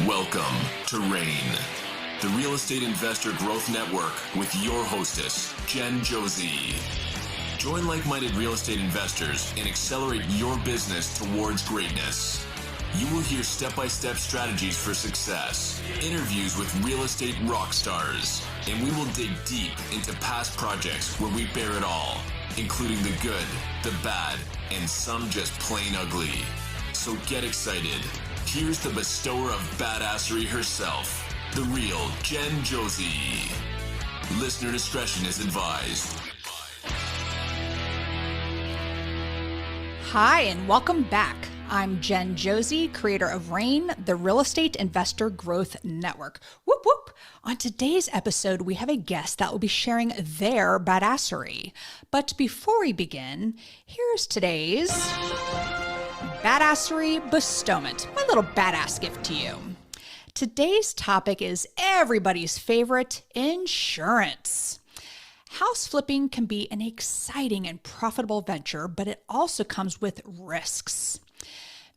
Welcome to RAIN, the Real Estate Investor Growth Network with your hostess, Jen Josey. Join like-minded real estate investors and accelerate your business towards greatness. You will hear step-by-step strategies for success, interviews with real estate rock stars, and we will dig deep into past projects where we bear it all, including the good, the bad, and some just plain ugly. So get excited. Here's the bestower of badassery herself, the real Jen Josey. Listener discretion is advised. Hi, and welcome back. I'm Jen Josey, creator of RAIN, the Real Estate Investor Growth Network. Whoop, whoop. On today's episode, we have a guest that will be sharing their badassery. But before we begin, here's today's badassery bestowment, my little badass gift to you. Today's topic is everybody's favorite, insurance. House flipping can be an exciting and profitable venture, but it also comes with risks.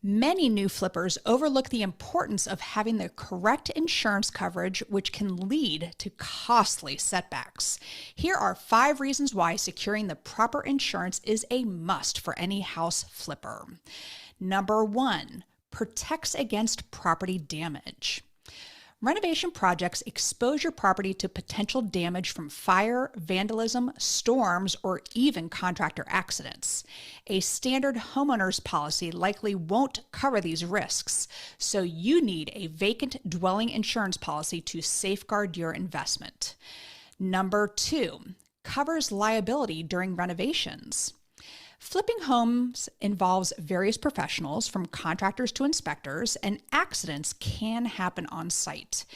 Many new flippers overlook the importance of having the correct insurance coverage, which can lead to costly setbacks. Here are 5 reasons why securing the proper insurance is a must for any house flipper. Number 1, protects against property damage. Renovation projects expose your property to potential damage from fire, vandalism, storms, or even contractor accidents. A standard homeowner's policy likely won't cover these risks, so you need a vacant dwelling insurance policy to safeguard your investment. Number 2, covers liability during renovations. Flipping homes involves various professionals, from contractors to inspectors, and accidents can happen on site.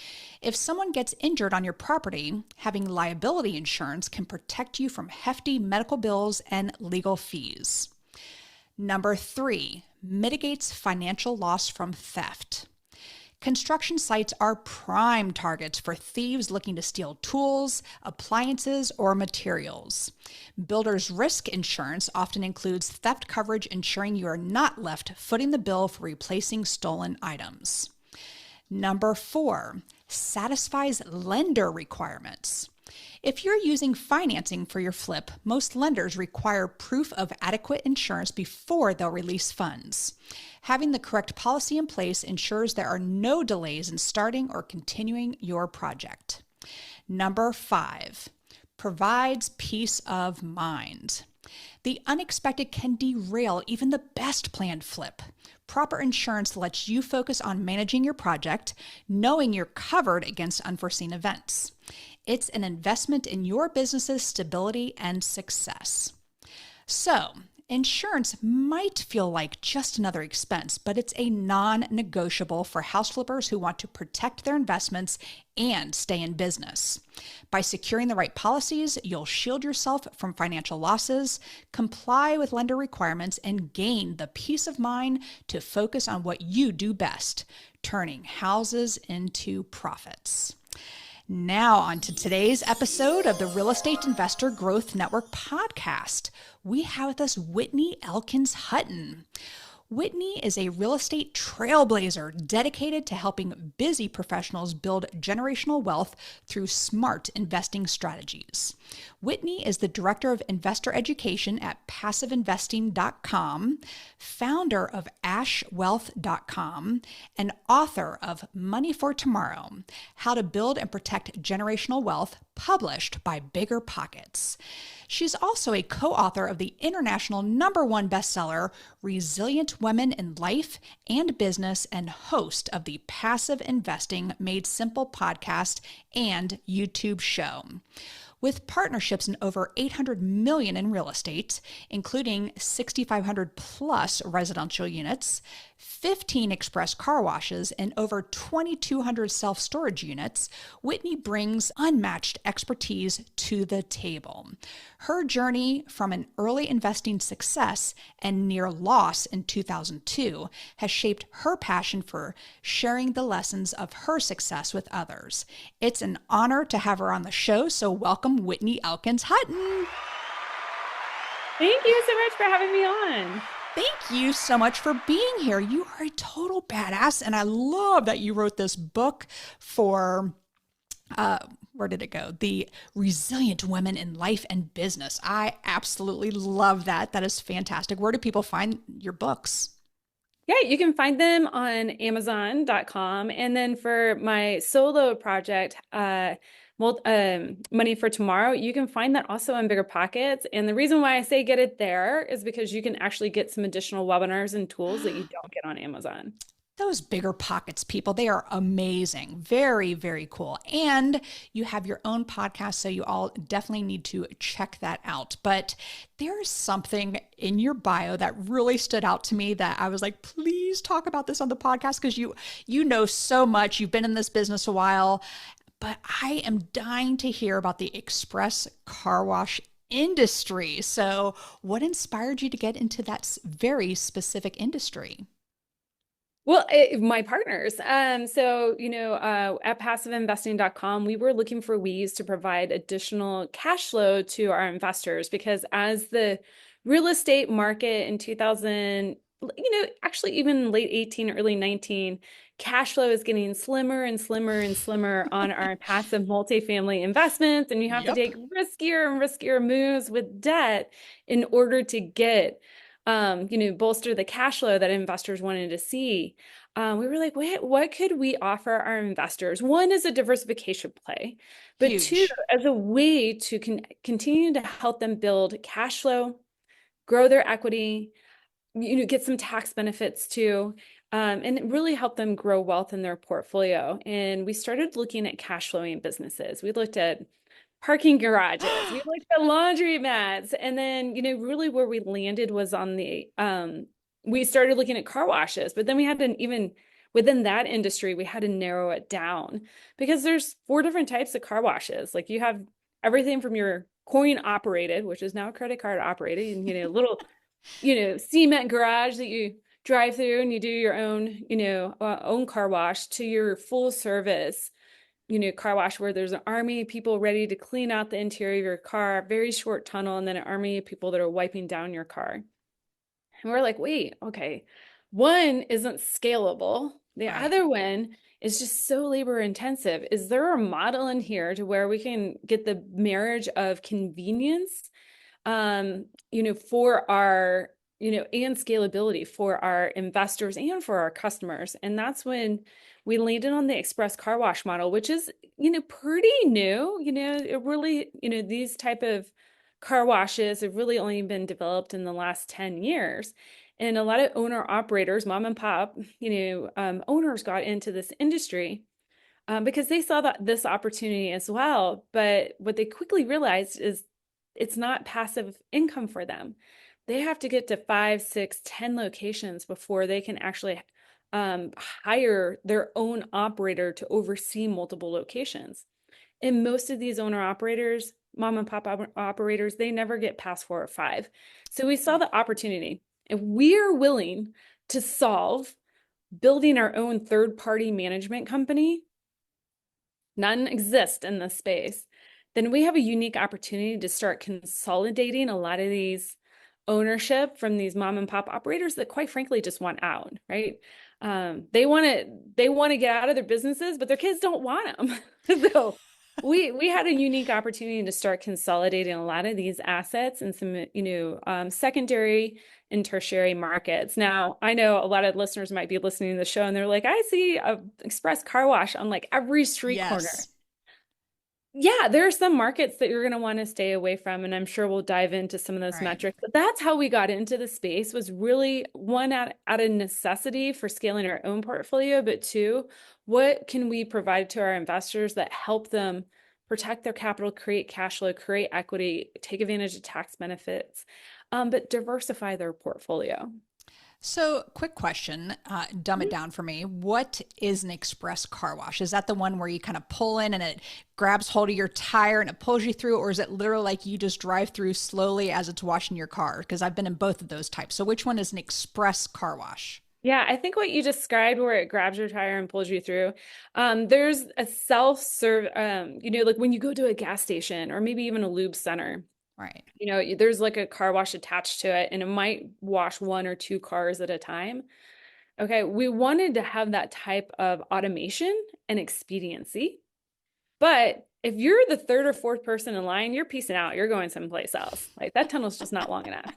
If someone gets injured on your property, having liability insurance can protect you from hefty medical bills and legal fees. Number 3, mitigates financial loss from theft. Construction sites are prime targets for thieves looking to steal tools, appliances, or materials. Builders' risk insurance often includes theft coverage, ensuring you are not left footing the bill for replacing stolen items. Number 4, satisfies lender requirements. If you're using financing for your flip, most lenders require proof of adequate insurance before they'll release funds. Having the correct policy in place ensures there are no delays in starting or continuing your project. Number 5, provides peace of mind. The unexpected can derail even the best planned flip. Proper insurance lets you focus on managing your project, knowing you're covered against unforeseen events. It's an investment in your business's stability and success. So, insurance might feel like just another expense, but it's a non-negotiable for house flippers who want to protect their investments and stay in business. By securing the right policies, you'll shield yourself from financial losses, comply with lender requirements, and gain the peace of mind to focus on what you do best, turning houses into profits. Now on to today's episode of the Real Estate Investor Growth Network podcast. We have with us Whitney Elkins-Hutten. Whitney is a real estate trailblazer dedicated to helping busy professionals build generational wealth through smart investing strategies. Whitney is the Director of Investor Education at PassiveInvesting.com, founder of AshWealth.com, and author of Money for Tomorrow, How to Build and Protect Generational Wealth, published by Bigger Pockets. She's also a co-author of the international #1 bestseller, Resilient Women in Life and Business, and host of the Passive Investing Made Simple podcast and YouTube show. With partnerships in over $800 million in real estate, including 6,500 plus residential units, 15 express car washes, and over 2,200 self-storage units, Whitney brings unmatched expertise to the table. Her journey from an early investing success and near loss in 2002 has shaped her passion for sharing the lessons of her success with others. It's an honor to have her on the show, so welcome Whitney Elkins-Hutten. Thank you so much for having me on. Thank you so much for being here. You are a total badass, and I love that you wrote this book for uh, where did it go? The Resilient Women in Life and Business. I absolutely love that. That is fantastic. Where do people find your books? Yeah, you can find them on Amazon.com. And then for my solo project, Money for Tomorrow, you can find that also on Bigger Pockets. And the reason why I say get it there is because you can actually get some additional webinars and tools that you don't get on Amazon. Those Bigger Pockets people, they are amazing. Very, very cool. And you have your own podcast, so you all definitely need to check that out. But there's something in your bio that really stood out to me that I was like, please talk about this on the podcast because you know so much. You've been in this business a while, but I am dying to hear about the express car wash industry. So, what inspired you to get into that very specific industry? Well, my partners. At passiveinvesting.com, we were looking for ways to provide additional cash flow to our investors because as the real estate market in 2000, actually even late 18, early 19, cash flow is getting slimmer and slimmer and slimmer on our passive multifamily investments. And you have to Yep. take riskier and riskier moves with debt in order to get bolster the cash flow that investors wanted to see. We were like, wait, what could we offer our investors? One is a diversification play, but two, Huge. as a way to continue to help them build cash flow, grow their equity, get some tax benefits too, and really help them grow wealth in their portfolio. And we started looking at cash flowing businesses. We looked at parking garages. We looked at laundry mats. And then, really where we landed was on we started looking at car washes, but then we had to even within that industry, we had to narrow it down because there's 4 different types of car washes. Like you have everything from your coin operated, which is now credit card operated, and, little, cement garage that you drive through and you do your own, own car wash to your full service car wash where there's an army of people ready to clean out the interior of your car, very short tunnel, and then an army of people that are wiping down your car. And we're like, wait, okay, one isn't scalable. The Right. other one is just so labor intensive. Is there a model in here to where we can get the marriage of convenience, for our and scalability for our investors and for our customers? And that's when we landed on the express car wash model, which is, pretty new. It really, these type of car washes have really only been developed in the last 10 years. And a lot of owner operators, mom and pop, owners got into this industry because they saw this opportunity as well. But what they quickly realized is it's not passive income for them. They have to get to 5, 6, 10 locations before they can actually hire their own operator to oversee multiple locations. And most of these owner operators, mom and pop operators, they never get past 4 or 5. So we saw the opportunity, and we are willing to solve building our own third-party management company. None exist in this space. Then we have a unique opportunity to start consolidating a lot of these ownership from these mom and pop operators that quite frankly just want out, right? They want to get out of their businesses, but their kids don't want them. So we had a unique opportunity to start consolidating a lot of these assets in some, secondary and tertiary markets. Now, I know a lot of listeners might be listening to the show and they're like, I see a express car wash on like every street corner. Yes. Yeah, there are some markets that you're going to want to stay away from, and I'm sure we'll dive into some of those Right. metrics. But that's how we got into the space, was really one, out of necessity for scaling our own portfolio, but two, what can we provide to our investors that help them protect their capital, create cash flow, create equity, take advantage of tax benefits, but diversify their portfolio. So, quick question, dumb it down for me. What is an express car wash? Is that the one where you kind of pull in and it grabs hold of your tire and it pulls you through? Or is it literally like you just drive through slowly as it's washing your car? Because I've been in both of those types. So, which one is an express car wash? Yeah, I think what you described where it grabs your tire and pulls you through, there's a self-serve, like when you go to a gas station or maybe even a lube center, Right. There's like a car wash attached to it, and it might wash one or two cars at a time. Okay, we wanted to have that type of automation and expediency. But if you're the third or fourth person in line, you're peacing out. You're going someplace else. Like that tunnel's just not long enough.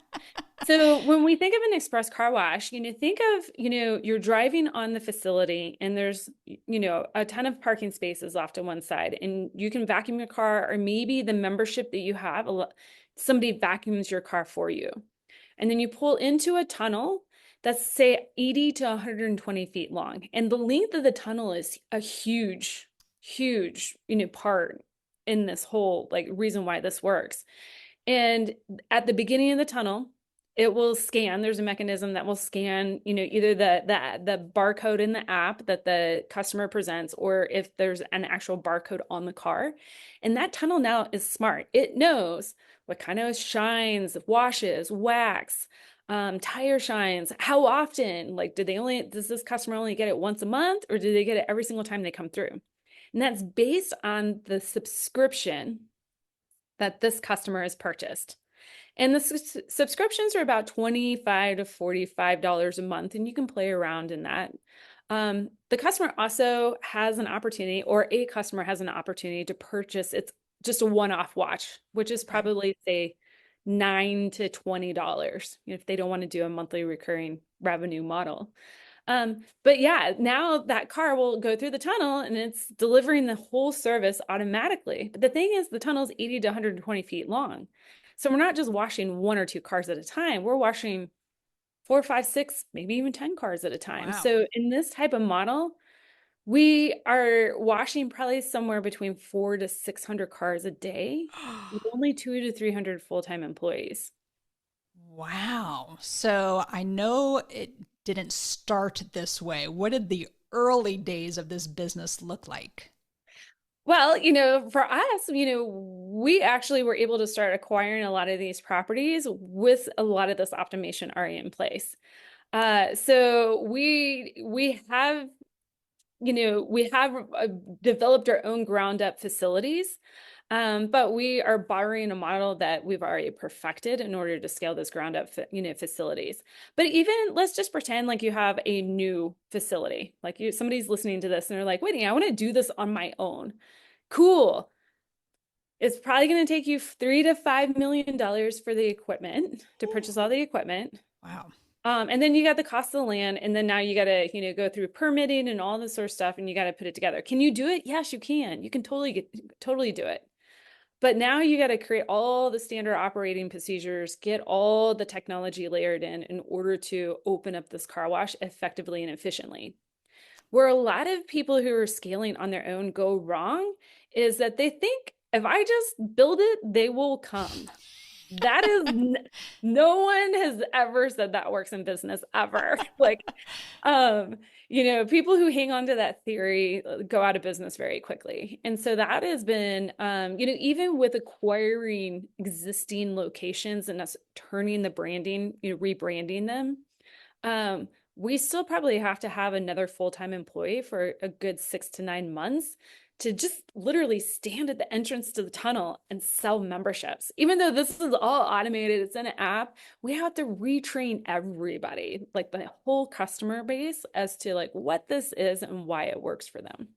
So when we think of an express car wash, think of, you're driving on the facility and there's, a ton of parking spaces off to one side and you can vacuum your car, or maybe the membership that you have, somebody vacuums your car for you. And then you pull into a tunnel that's say 80 to 120 feet long. And the length of the tunnel is a huge, huge, part in this whole like reason why this works. And at the beginning of the tunnel, it will scan. There's a mechanism that will scan, either the barcode in the app that the customer presents, or if there's an actual barcode on the car. And that tunnel now is smart. It knows what kind of shines, washes, wax, tire shines, how often, like, does this customer only get it once a month, or do they get it every single time they come through? And that's based on the subscription that this customer has purchased. And the subscriptions are about $25 to $45 a month, and you can play around in that. The customer also has an opportunity, or a customer has an opportunity to purchase, it's just a one-off watch, which is probably, say, $9 to $20, if they don't want to do a monthly recurring revenue model. But yeah, now that car will go through the tunnel and it's delivering the whole service automatically. But the thing is, the tunnel is 80 to 120 feet long. So we're not just washing one or two cars at a time. We're washing 4, 5, 6, maybe even 10 cars at a time. Wow. So in this type of model, we are washing probably somewhere between 400 to 600 cars a day with only 200 to 300 full-time employees. Wow. So I know it didn't start this way. What did the early days of this business look like? Well, for us, we actually were able to start acquiring a lot of these properties with a lot of this optimization already in place. So we have, developed our own ground up facilities, but we are borrowing a model that we've already perfected in order to scale this ground up, facilities. But even let's just pretend like you have a new facility, like somebody's listening to this and they're like, Whitney, I want to do this on my own. Cool. It's probably going to take you $3 to $5 million for the equipment to purchase all the equipment. Wow. And then you got the cost of the land, and then now you got to, go through permitting and all this sort of stuff, and you got to put it together. Can you do it? Yes, you can. You can totally do it. But now you got to create all the standard operating procedures, get all the technology layered in order to open up this car wash effectively and efficiently. Where a lot of people who are scaling on their own go wrong is that they think if I just build it, they will come. That is, no one has ever said that works in business ever. Like, people who hang on to that theory go out of business very quickly. And so that has been, even with acquiring existing locations and us turning the branding, rebranding them, we still probably have to have another full-time employee for a good 6 to 9 months to just literally stand at the entrance to the tunnel and sell memberships. Even though this is all automated, it's in an app, we have to retrain everybody, like the whole customer base, as to like what this is and why it works for them.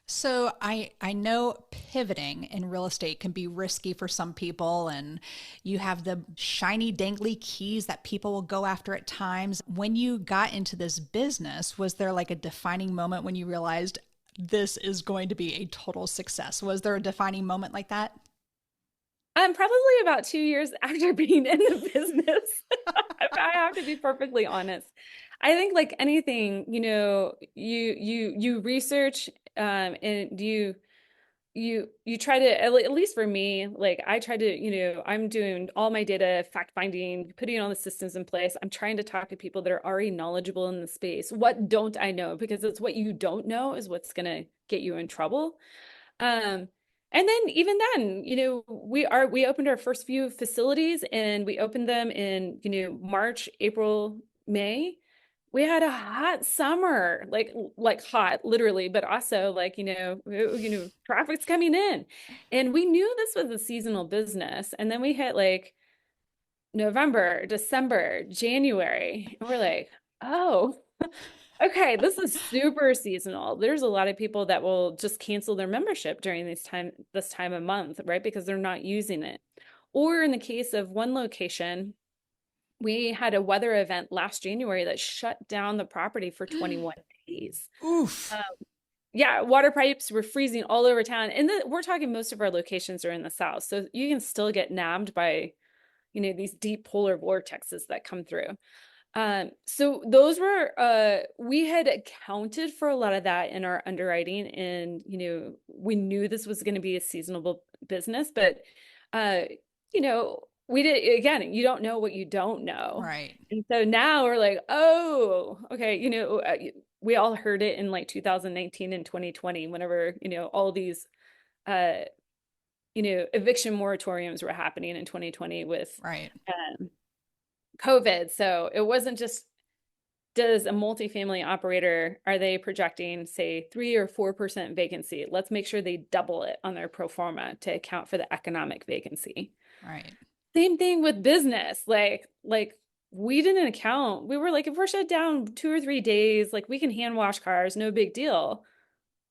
So I know pivoting in real estate can be risky for some people, and you have the shiny dangly keys that people will go after at times. When you got into this business, was there like a defining moment when you realized this is going to be a total success? Was there a defining moment like that? Probably about 2 years after being in the business. I have to be perfectly honest. I think like anything, you research, and you try to, at least for me, like I try to, I'm doing all my data fact finding, putting all the systems in place. I'm trying to talk to people that are already knowledgeable in the space. What don't I know? Because it's what you don't know is what's going to get you in trouble. And then even then, we opened our first few facilities, and we opened them in, March, April, May. We had a hot summer, like hot, literally, but also like, traffic's coming in. And we knew this was a seasonal business. And then we hit like November, December, January, and we're like, oh, okay, this is super seasonal. There's a lot of people that will just cancel their membership during this time of month, right? Because they're not using it. Or in the case of one location, we had a weather event last January that shut down the property for 21 days. Oof. Yeah, water pipes were freezing all over town. And we're talking most of our locations are in the south. So you can still get nabbed by, these deep polar vortexes that come through. So those were, we had accounted for a lot of that in our underwriting, and, we knew this was going to be a seasonable business, but, uh, we did, again, you don't know what you don't know. Right. And so now we're like, oh, okay, we all heard it in like 2019 and 2020, whenever, all these, uh, eviction moratoriums were happening in 2020 with, Right. COVID. So it wasn't just, does a multifamily operator, are they projecting, say, 3 or 4% vacancy? Let's make sure they double it on their pro forma to account for the economic vacancy. Right. Same thing with business. Like we didn't account. We were like, if we're shut down 2 or 3 days, like we can hand wash cars, no big deal.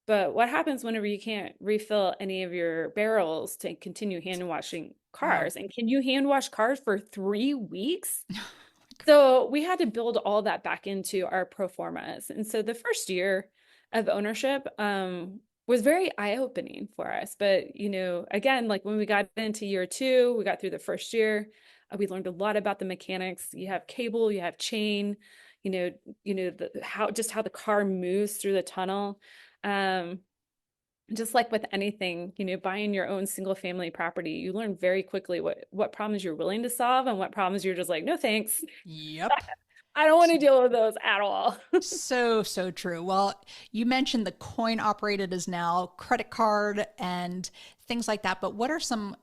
But what happens whenever you can't refill any of your barrels to continue hand washing cars? And can you hand wash cars for 3 weeks? So we had to build all that back into our pro formas. And so the first year of ownership was very eye-opening for us. But, again, like when we got into year 2, we got through the first year, we learned a lot about the mechanics. You have cable, you have chain, how the car moves through the tunnel. Just like with anything, buying your own single family property, you learn very quickly what problems you're willing to solve and what problems you're just like, no, thanks. Yep. I don't want to deal with those at all. So true. Well, you mentioned the coin operated is now credit card and things like that, but what are some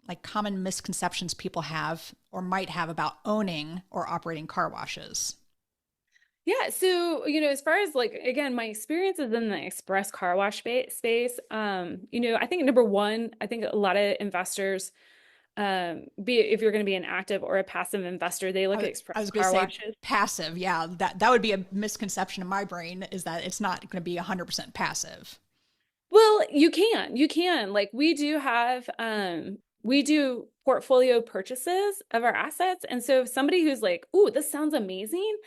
like common misconceptions people have or might have about owning or operating car washes? Yeah. So, as far as like, again, my experiences in the express car wash space, I think number one, I think a lot of investors, be it if you're going to be an active or a passive investor, they look at I was express going car to say washes. passive. Yeah, that would be a misconception in my brain, is that it's not going to be 100% passive. Well, you can, like we do portfolio purchases of our assets. And so if somebody who's like, "Ooh, this sounds amazing,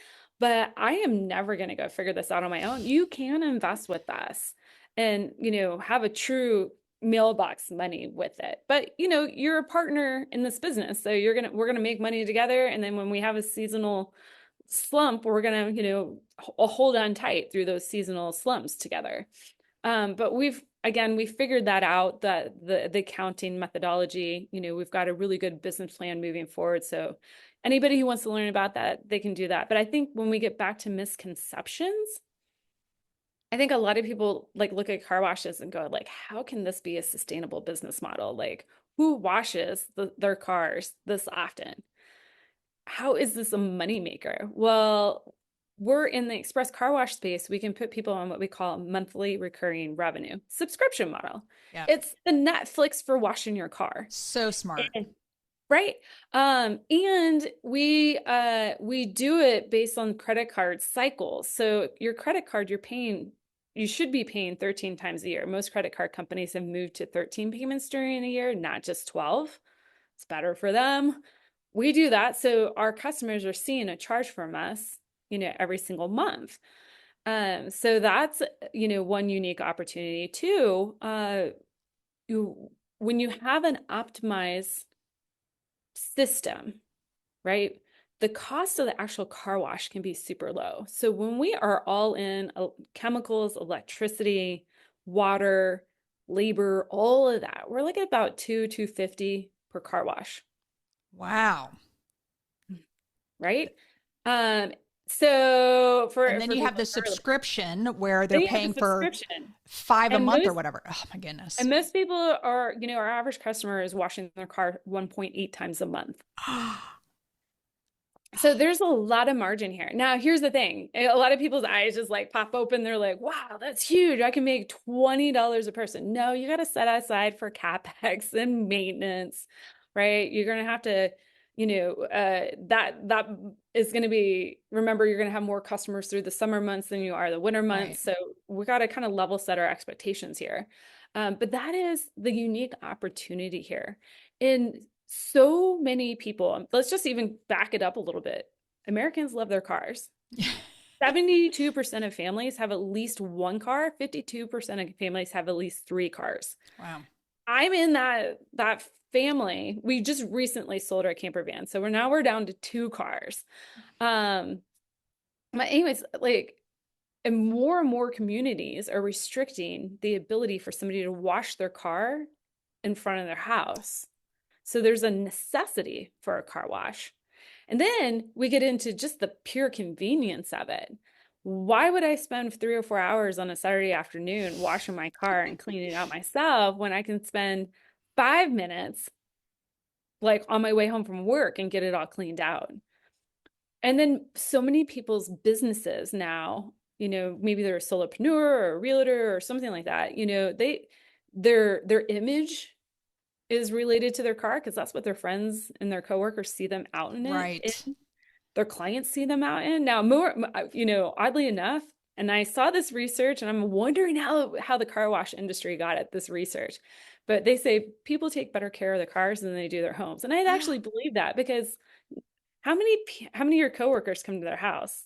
but I am never going to go figure this out on my own," you can invest with us and, have a true mailbox money with it. But, you're a partner in this business. So we're going to make money together. And then when we have a seasonal slump, we're going to, hold on tight through those seasonal slumps together. But we figured that out, that the accounting methodology, we've got a really good business plan moving forward. So anybody who wants to learn about that, they can do that. But I think when we get back to misconceptions, I think a lot of people like look at car washes and go like, how can this be a sustainable business model? Like, who washes their cars this often? How is this a moneymaker? Well, we're in the express car wash space. We can put people on what we call monthly recurring revenue subscription model. Yeah. It's the Netflix for washing your car. So smart. Right. And we do it based on credit card cycles. So your credit card, you should be paying 13 times a year. Most credit card companies have moved to 13 payments during a year, not just 12. It's better for them. We do that. So our customers are seeing a charge from us, every single month. So that's, one unique opportunity. Two, when you have an optimized system, right? The cost of the actual car wash can be super low. So when we are all in chemicals, electricity, water, labor, all of that, we're like about $250 per car wash. Wow. Right. So and then you have the subscription where they're paying for 5 a month or whatever. Oh my goodness. And most people are, our average customer is washing their car 1.8 times a month. So there's a lot of margin here. Now, here's the thing. A lot of people's eyes just like pop open. They're like, wow, that's huge. I can make $20 a person. No, you got to set aside for CapEx and maintenance, right? You're going to have to, that is going to be, remember, you're going to have more customers through the summer months than you are the winter Right. months. So we got to kind of level set our expectations here. But that is the unique opportunity here. In so many people, let's just even back it up a little bit. Americans love their cars. 72% of families have at least one car, 52% of families have at least three cars. Wow. I'm in that family. We just recently sold our camper van. So we're down to two cars. But anyways, like, and more communities are restricting the ability for somebody to wash their car in front of their house. So there's a necessity for a car wash. And then we get into just the pure convenience of it. Why would I spend 3 or 4 hours on a Saturday afternoon washing my car and cleaning it out myself when I can spend 5 minutes like on my way home from work and get it all cleaned out? And then so many people's businesses now, maybe they're a solopreneur or a realtor or something like that, their image is related to their car because that's what their friends and their coworkers see them out in it. Right. Their clients see them out in. Now, more, oddly enough, and I saw this research and I'm wondering how the car wash industry got at this research, but they say people take better care of their cars than they do their homes. And I actually believe that because how many of your coworkers come to their house?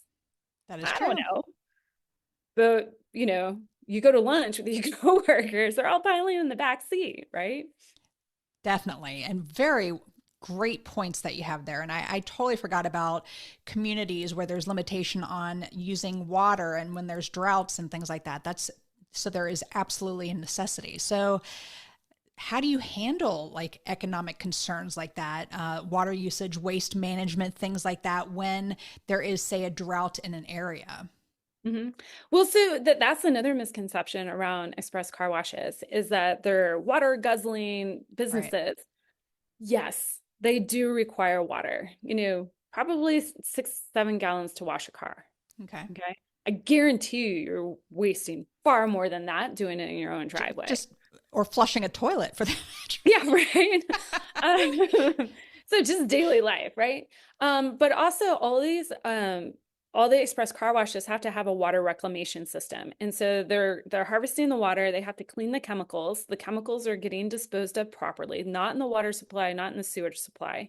That is I don't true. know. But, you go to lunch with your coworkers, they're all piling in the back seat, right? Definitely. And very great points that you have there. And I totally forgot about communities where there's limitation on using water and when there's droughts and things like that. So there is absolutely a necessity. So how do you handle like economic concerns like that, water usage, waste management, things like that, when there is, say, a drought in an area? Mm-hmm. Well, so that's another misconception around express car washes is that they're water guzzling Right. businesses. Yes, they do require water, probably 6, 7 gallons to wash a car. Okay. Okay. I guarantee you you're wasting far more than that doing it in your own driveway. Just, or flushing a toilet for that Yeah, right. So just daily life, right? But also all the express car washes have to have a water reclamation system. And so they're harvesting the water, they have to clean the chemicals. The chemicals are getting disposed of properly, not in the water supply, not in the sewage supply.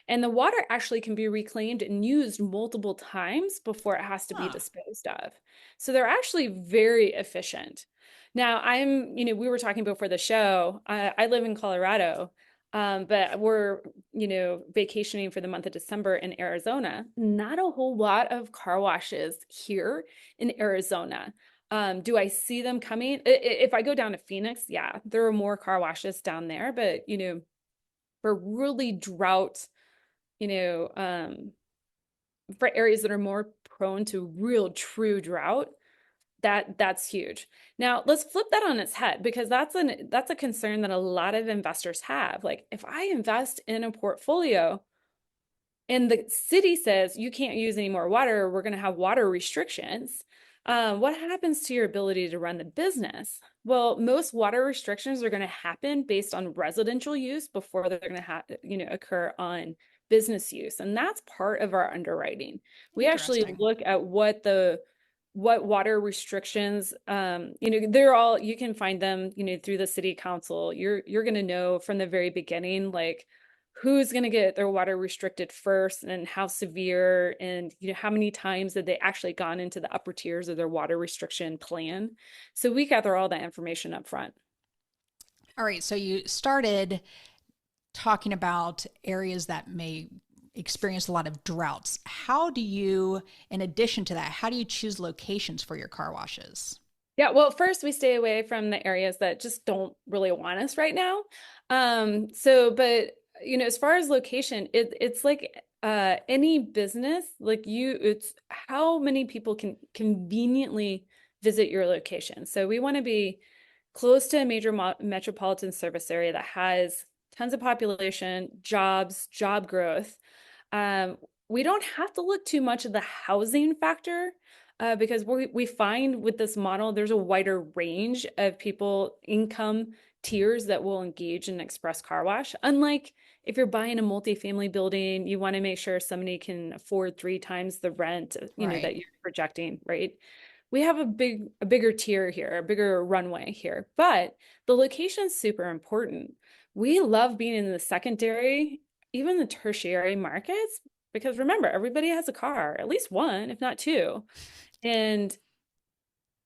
And the water actually can be reclaimed and used multiple times before it has to be Huh. disposed of. So they're actually very efficient. Now, we were talking before the show. I live in Colorado, but we're, vacationing for the month of December in Arizona. Not a whole lot of car washes here in Arizona. Do I see them coming? If I go down to Phoenix, yeah, there are more car washes down there, but, for really drought, you know, um, for areas that are more prone to real true drought, that's huge. Now, let's flip that on its head because that's a concern that a lot of investors have. Like, if I invest in a portfolio and the city says you can't use any more water, we're going to have water restrictions. What happens to your ability to run the business? Well, most water restrictions are going to happen based on residential use before they're going to occur on business use, and that's part of our underwriting. We actually Interesting. look at what water restrictions, they're all, you can find them, through the city council. You're going to know from the very beginning, like who's going to get their water restricted first and how severe, and how many times that they actually gone into the upper tiers of their water restriction plan. So we gather all that information up front. All right. So you started talking about areas that may experience a lot of droughts. How do you, in addition to that, how do you choose locations for your car washes? Yeah, well, first we stay away from the areas that just don't really want us right now. But as far as location, it's like any business, like it's how many people can conveniently visit your location. So we want to be close to a major metropolitan service area that has tons of population, jobs, job growth. we don't have to look too much at the housing factor, because we find with this model, there's a wider range of people, income tiers that will engage in express car wash. Unlike if you're buying a multifamily building, you want to make sure somebody can afford 3 times the rent, that Right. you're projecting, right? We have a bigger tier here, a bigger runway here, but the location is super important. We love being in the secondary, even the tertiary markets, because remember, everybody has a car, at least one, if not two. And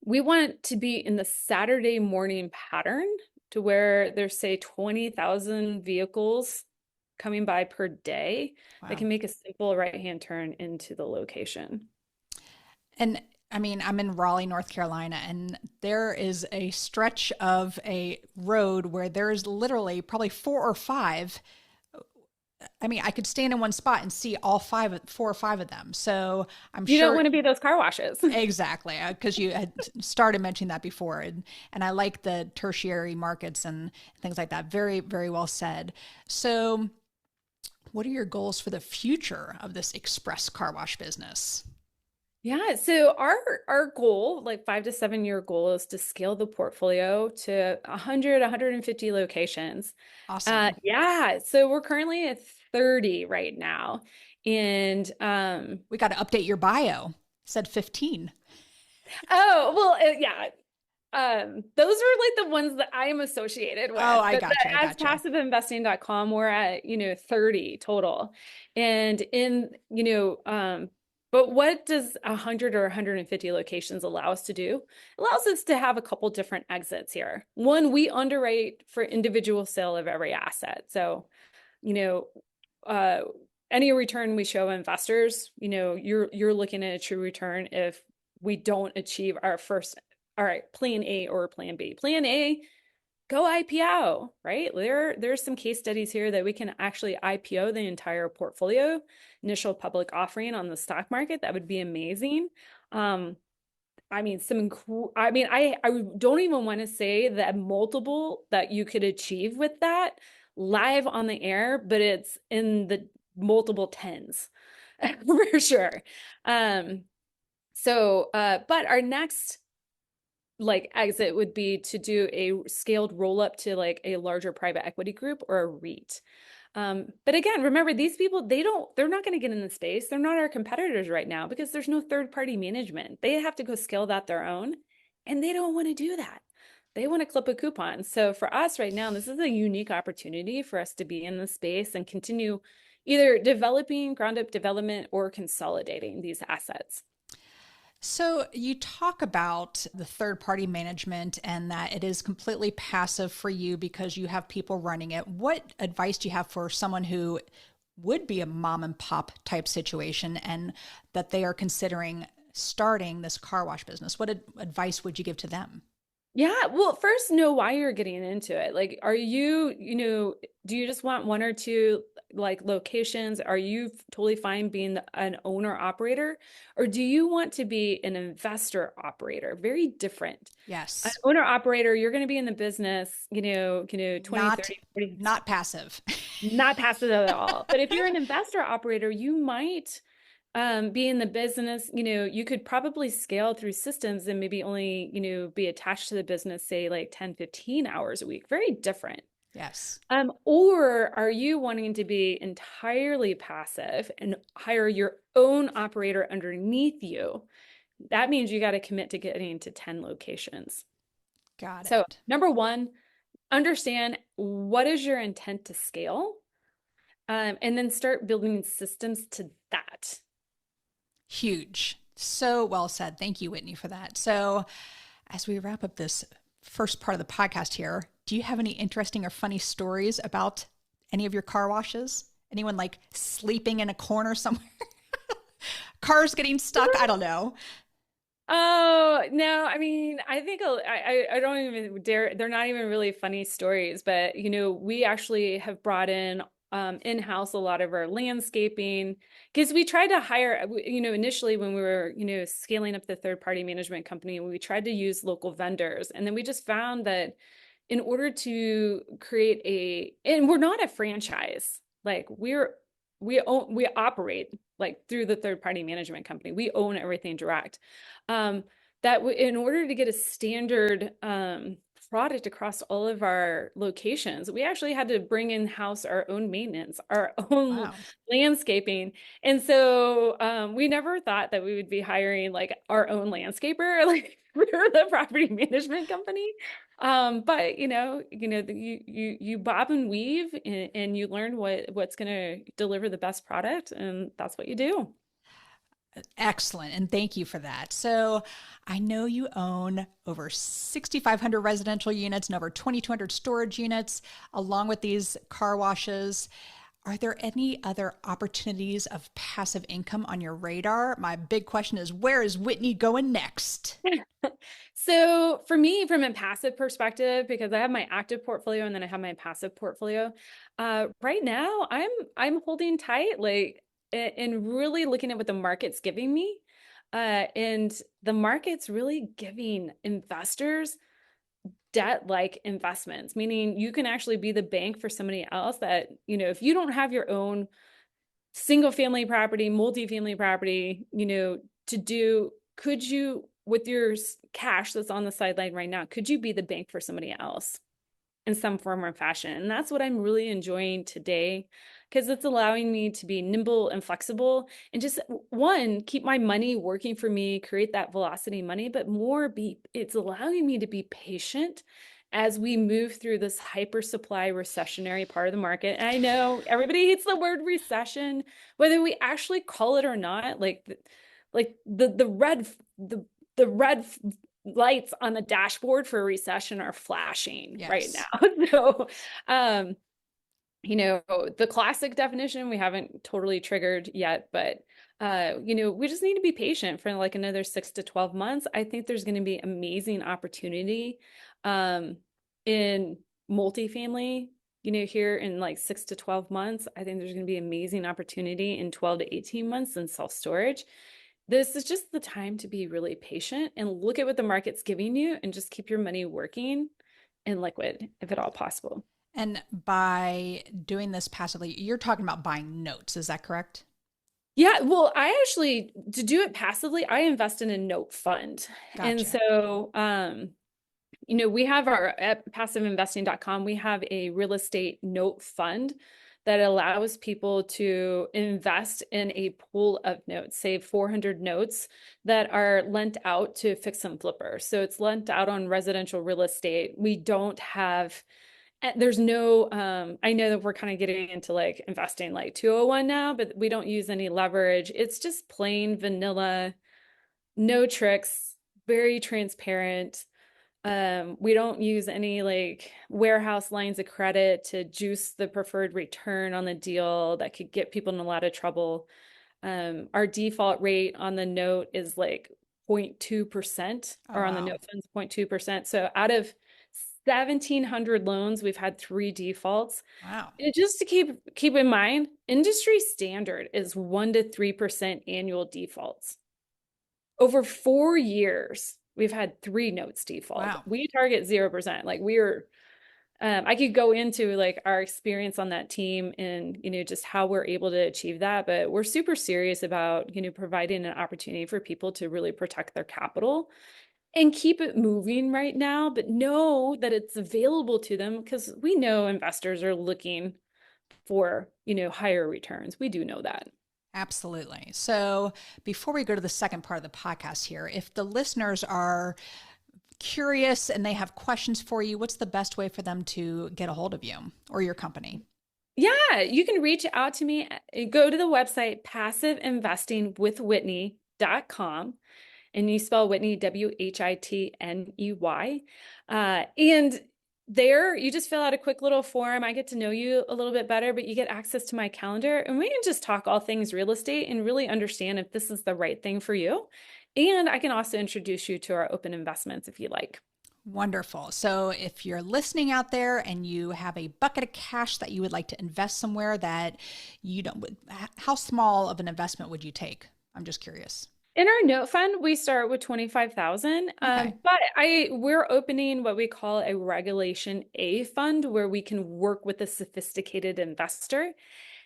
we want to be in the Saturday morning pattern to where there's, say, 20,000 vehicles coming by per day that Wow. can make a simple right-hand turn into the location. And I mean, I'm in Raleigh, North Carolina, and there is a stretch of a road where there's literally probably four or five. I mean, I could stand in one spot and see all five, four or five of them. So I'm You don't sure want to be those car washes. exactly because you had started mentioning that before, and I like the tertiary markets and things like that. Very, very well said. So, what are your goals for the future of this express car wash business? Yeah, so our goal, like 5 to 7 year goal, is to scale the portfolio to 100, 150 locations. Awesome. Yeah, so we're currently at 30 right now. And We got to update your bio. It said 15. oh, well, yeah. Those are like the ones that I am associated Oh, with. I But gotcha. I as gotcha. passiveinvesting.com, we're at, 30 total. And but what does 100 or 150 locations allow us to do? It allows us to have a couple different exits here. One, we underwrite for individual sale of every asset. So, you know, uh, any return we show investors, you're looking at a true return if we don't achieve our first, all right, plan A or plan B. Plan A, go IPO, right? There's some case studies here that we can actually IPO the entire portfolio, initial public offering on the stock market. That would be amazing. I mean, I don't even want to say that multiple that you could achieve with that live on the air, but it's in the multiple tens for sure. Um, but our next like exit would be to do a scaled roll up to like a larger private equity group or a REIT. But again, remember these people, they're not going to get in the space. They're not our competitors right now because there's no third party management. They have to go scale that their own, and they don't want to do that. They want to clip a coupon. So for us right now, this is a unique opportunity for us to be in the space and continue either developing ground up development or consolidating these assets. So, you talk about the third party management and that it is completely passive for you because you have people running it. What advice do you have for someone who would be a mom and pop type situation and that they are considering starting this car wash business? What advice would you give to them? Yeah, well, first know why you're getting into it. Like, are you, do you just want one or two like locations? Are you totally fine being an owner operator? Or do you want to be an investor operator? Very different. An Yes. owner operator, you're going to be in the business, 20, Not 30, 40, not passive. not passive at all. But if you're an investor operator, you might be in the business, you could probably scale through systems and maybe only, be attached to the business, say like 10, 15 hours a week. Very different. Yes. Or are you wanting to be entirely passive and hire your own operator underneath you? That means you got to commit to getting to 10 locations. Got So, it. number one, understand what is your intent to scale, and then start building systems to that. Huge. So well said. Thank you, Whitney, for that. So, as we wrap up this first part of the podcast here, do you have any interesting or funny stories about any of your car washes? Anyone like sleeping in a corner somewhere? Cars getting stuck? I don't know. Oh, no, I mean, I think I don't even dare, they're not even really funny stories, but we actually have brought in in-house a lot of our landscaping because we tried to hire, initially when we were, scaling up the third-party management company, we tried to use local vendors. And then we just found that in order to create and we're not a franchise, like we operate like through the third party management company. We own everything direct. In order to get a standard product across all of our locations, we actually had to bring in house our own maintenance, our own Wow. landscaping. And so we never thought that we would be hiring like our own landscaper, like we're the property management company. But you bob and weave, and you learn what's going to deliver the best product, and that's what you do. Excellent. And thank you for that. So I know you own over 6,500 residential units and over 2,200 storage units, along with these car washes. Are there any other opportunities of passive income on your radar? My big question is, where is Whitney going next? So for me, from a passive perspective, because I have my active portfolio and then I have my passive portfolio, right now I'm holding tight, like, and really looking at what the market's giving me. And the market's really giving investors debt-like investments, meaning you can actually be the bank for somebody else that, if you don't have your own single family property, multifamily property, could you, with your cash that's on the sideline right now, could you be the bank for somebody else in some form or fashion? And that's what I'm really enjoying today, because it's allowing me to be nimble and flexible and just, one, keep my money working for me, create that velocity money, but it's allowing me to be patient as we move through this hyper supply recessionary part of the market. And I know everybody hates the word recession, whether we actually call it or not. The red lights on the dashboard for a recession are flashing right now. So, the classic definition we haven't totally triggered yet, but we just need to be patient for like another 6 to 12 months. I think there's going to be amazing opportunity in multifamily, here in like 6 to 12 months. I think there's going to be amazing opportunity in 12 to 18 months in self-storage. This is just the time to be really patient and look at what the market's giving you and just keep your money working in liquid, if at all possible. And by doing this passively, you're talking about buying notes. Is that correct? Yeah, well, to do it passively, I invest in a note fund. Gotcha. And so, we have at passiveinvesting.com, we have a real estate note fund that allows people to invest in a pool of notes, say 400 notes that are lent out to fix and flippers. So it's lent out on residential real estate. There's no, I know that we're kind of getting into like investing like 201 now, but we don't use any leverage. It's just plain vanilla, no tricks, very transparent. We don't use any like warehouse lines of credit to juice the preferred return on the deal that could get people in a lot of trouble. Our default rate on the note is like 0.2%, or on the note funds 0.2%. So out of 1,700 loans, we've had 3 defaults. Wow. And just to keep in mind, industry standard is 1 to 3% annual defaults. Over 4 years, we've had 3 notes default. Wow. We target 0%. Like I could go into like our experience on that team and, just how we're able to achieve that. But we're super serious about, providing an opportunity for people to really protect their capital and keep it moving right now, but know that it's available to them, because we know investors are looking for, higher returns. We do know that. Absolutely. So before we go to the second part of the podcast here, if the listeners are curious and they have questions for you, what's the best way for them to get a hold of you or your company? Yeah, you can reach out to me. Go to the website, passiveinvestingwithwhitney.com. And you spell Whitney, Whitney. And there, you just fill out a quick little form. I get to know you a little bit better, but you get access to my calendar, and we can just talk all things real estate and really understand if this is the right thing for you. And I can also introduce you to our open investments if you like. Wonderful. So if you're listening out there and you have a bucket of cash that you would like to invest somewhere that you don't, how small of an investment would you take? I'm just curious. In our note fund, we start with 25,000, Okay. but we're opening what we call a Regulation A fund, where we can work with a sophisticated investor.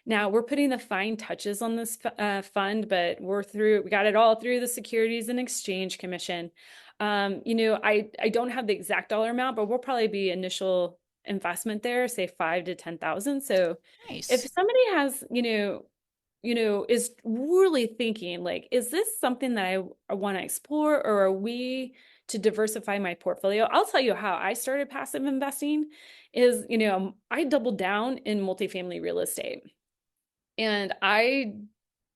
Now we're putting the fine touches on this fund, but we got it all through the Securities and Exchange Commission. I don't have the exact dollar amount, but we'll probably be initial investment there, say 5 to 10,000. So if Nice. somebody has, is really thinking like, is this something that I want to explore, or are we to diversify my portfolio? I'll tell you how I started passive investing is, I doubled down in multifamily real estate. And I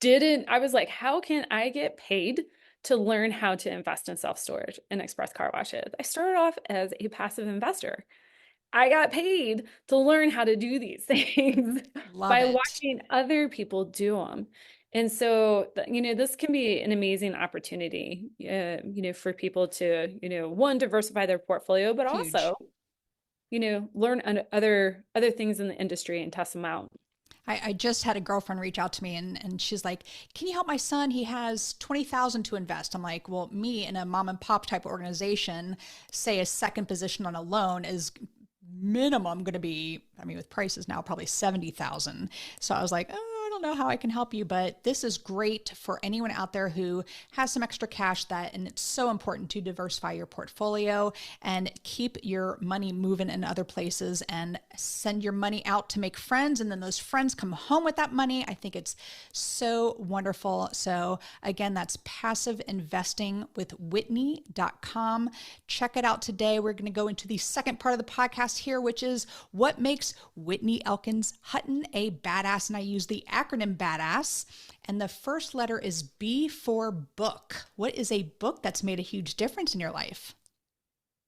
was like, how can I get paid to learn how to invest in self-storage and express car washes? I started off as a passive investor. I got paid to learn how to do these things Love by it. watching other people do them. And so, this can be an amazing opportunity, for people to, one, diversify their portfolio, but Huge. also, learn other things in the industry and test them out. I just had a girlfriend reach out to me and she's like, can you help my son? He has 20,000 to invest. I'm like, well, me in a mom and pop type organization, say a second position on a loan is minimum going to be, I mean, with prices now, probably 70,000. So I was like, oh, I don't know how I can help you, but this is great for anyone out there who has some extra cash and it's so important to diversify your portfolio and keep your money moving in other places and send your money out to make friends. And then those friends come home with that money. I think it's so wonderful. So again, that's passive investing with Whitney.com. Check it out today. We're going to go into the second part of the podcast here, which is what makes Whitney Elkins-Hutten a badass. And I use the acronym BADASS. And the first letter is B for book. What is a book that's made a huge difference in your life?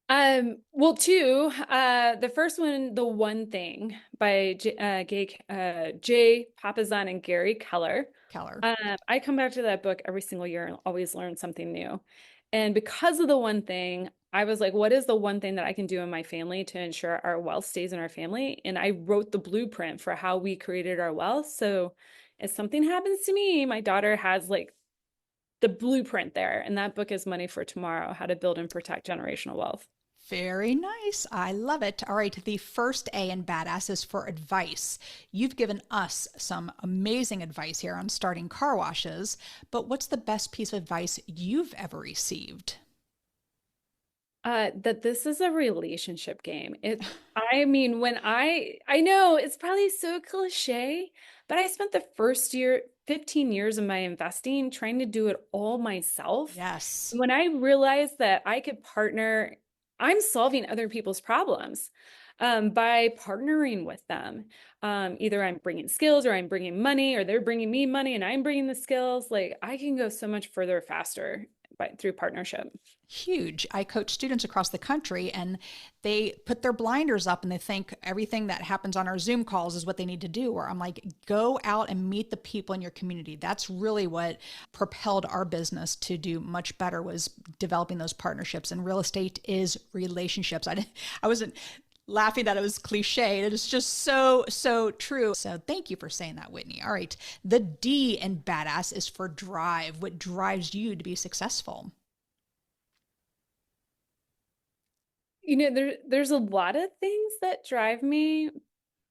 Well, two. The first one, The One Thing by Jay Papasan and Gary Keller. Keller. I come back to that book every single year and always learn something new. And because of The One Thing, I was like, what is the one thing that I can do in my family to ensure our wealth stays in our family? And I wrote the blueprint for how we created our wealth. So if something happens to me, my daughter has like the blueprint there. And that book is Money for Tomorrow: How to Build and Protect Generational Wealth. Very nice. I love it. All right. The first A in badass is for advice. You've given us some amazing advice here on starting car washes, but what's the best piece of advice you've ever received? That this is a relationship game. I mean, I know it's probably so cliche, but I spent the first 15 years of my investing trying to do it all myself. Yes. When I realized that I could partner, I'm solving other people's problems by partnering with them. Either I'm bringing skills, or I'm bringing money, or they're bringing me money and I'm bringing the skills. Like I can go so much further faster through partnership. Huge. I coach students across the country and they put their blinders up and they think everything that happens on our Zoom calls is what they need to do. Or I'm like, go out and meet the people in your community. That's really what propelled our business to do much better, was developing those partnerships. And real estate is relationships. I wasn't laughing that it was cliche. It is just so, so true. So thank you for saying that, Whitney. All right. The D in badass is for drive. What drives you to be successful? There's a lot of things that drive me,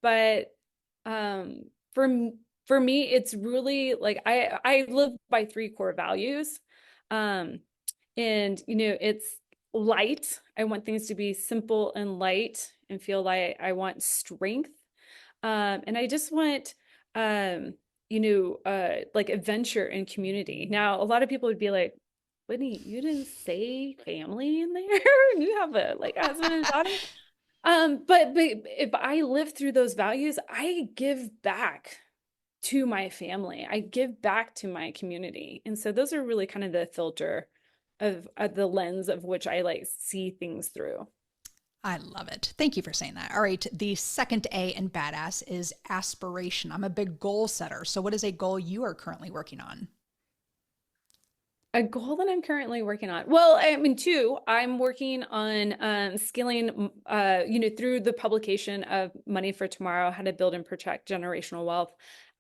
but um, for for me, it's really like I live by three core values, um, and it's light. I want things to be simple and light, and feel like I want strength, and I just want like adventure and community. Now, a lot of people would be like, Whitney, you didn't say family in there. You have a like husband and daughter. But if I live through those values, I give back to my family. I give back to my community. And so those are really kind of the filter of the lens of which I like see things through. I love it. Thank you for saying that. All right. The second A in badass is aspiration. I'm a big goal setter. So what is a goal you are currently working on? A goal that I'm currently working on. Well, I mean, two, I'm working on scaling, through the publication of Money for Tomorrow: How to Build and Protect Generational Wealth.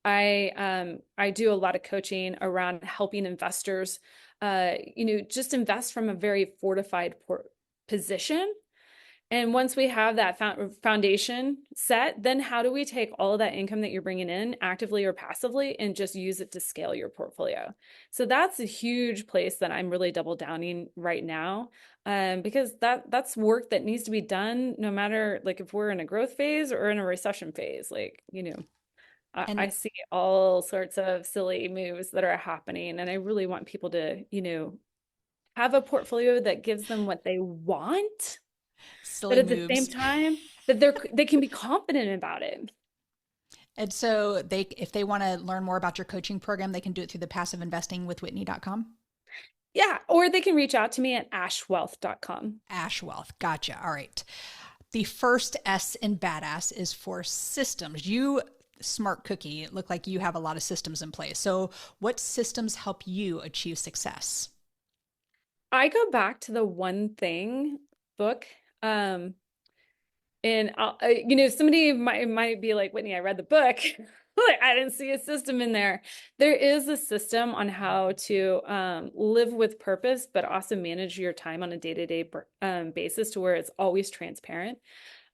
I do a lot of coaching around helping investors, just invest from a very fortified position. And once we have that foundation set, then how do we take all of that income that you're bringing in actively or passively and just use it to scale your portfolio? So that's a huge place that I'm really double downing right now, because that's work that needs to be done no matter like if we're in a growth phase or in a recession phase. Like, I And see all sorts of silly moves that are happening, and I really want people to, have a portfolio that gives them what they want, but silly at the same moves. time that they can be confident about it. And so if they want to learn more about your coaching program, they can do it through the passiveinvestingwithwhitney.com. Yeah, or they can reach out to me at ashwealth.com. Ash Wealth. Gotcha. All right. The first S in badass is for systems. You smart cookie, look like you have a lot of systems in place. So what systems help you achieve success? I go back to the One Thing book. And somebody might be like, Whitney, I read the book. Like, I didn't see a system in there. There is a system on how to live with purpose, but also manage your time on a day-to-day basis to where it's always transparent.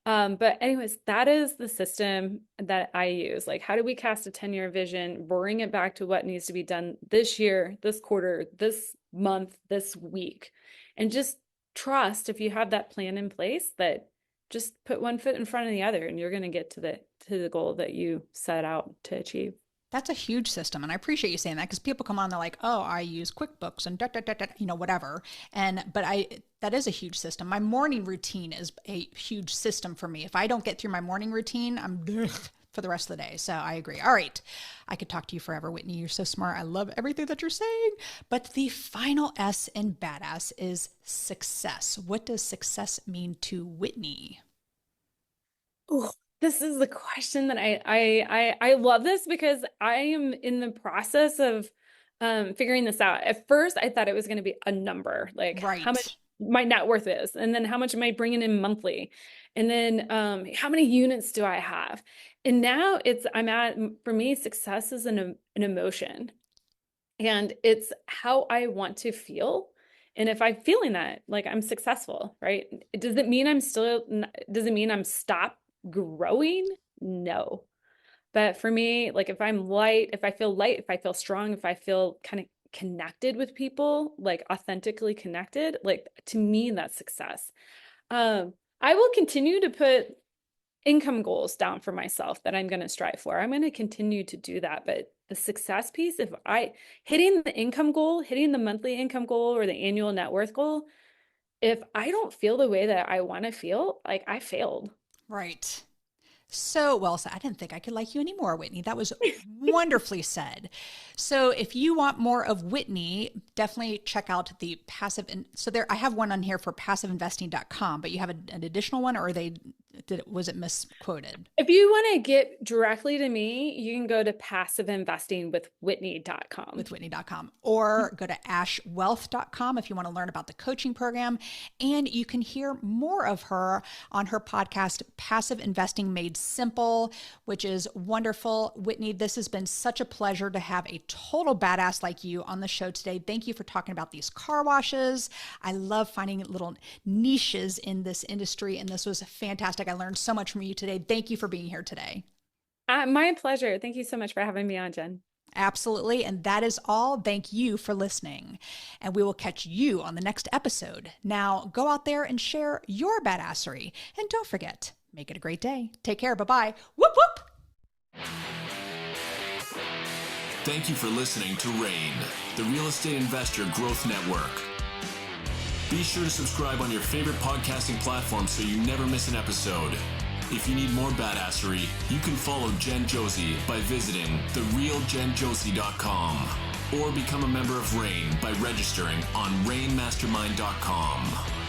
But anyways, that is the system that I use. Like, how do we cast a 10-year vision, bring it back to what needs to be done this year, this quarter, this month, this week, and just trust if you have that plan in place that just put one foot in front of the other and you're going to get to the goal that you set out to achieve. That's a huge system. And I appreciate you saying that because people come on, they're like, oh, I use QuickBooks and whatever. But that is a huge system. My morning routine is a huge system for me. If I don't get through my morning routine, I'm for the rest of the day. So I agree. All right. I could talk to you forever, Whitney. You're so smart. I love everything that you're saying. But the final S in badass is success. What does success mean to Whitney? Oh, this is the question that I love this because I am in the process of figuring this out. At first, I thought it was going to be a number, like how much my net worth is, and then how much am I bringing in monthly, and then how many units do I have? And now for me, success is an emotion, and it's how I want to feel. And if I'm feeling that, like I'm successful, right? Does it mean I'm stopped growing? No. But for me, like if I'm light, if I feel strong, if I feel kind of connected with people, like authentically connected, like to me, that's success. I will continue to put income goals down for myself that I'm going to strive for. I'm going to continue to do that. But the success piece, hitting the income goal, hitting the monthly income goal or the annual net worth goal, if I don't feel the way that I want to feel, like I failed. Right. So well said. I didn't think I could like you anymore, Whitney. That was wonderfully said. So if you want more of Whitney, definitely check out the passive. So I have one on here for passiveinvesting.com, but you have an additional one, or was it misquoted? If you want to get directly to me, you can go to passiveinvestingwithwhitney.com. Or go to ashwealth.com if you want to learn about the coaching program. And you can hear more of her on her podcast, Passive Investing Made Simple, which is wonderful. Whitney, this has been such a pleasure to have a total badass like you on the show today. Thank you for talking about these car washes. I love finding little niches in this industry, and this was fantastic. I learned so much from you today. Thank you for being here today. My pleasure. Thank you so much for having me on, Jen. Absolutely. And that is all. Thank you for listening. And we will catch you on the next episode. Now go out there and share your badassery. And don't forget, make it a great day. Take care. Bye-bye. Whoop, whoop. Thank you for listening to RAIN, the Real Estate Investor Growth Network. Be sure to subscribe on your favorite podcasting platform so you never miss an episode. If you need more badassery, you can follow Jen Josey by visiting therealjenjosey.com or become a member of RAIN by registering on rainmastermind.com.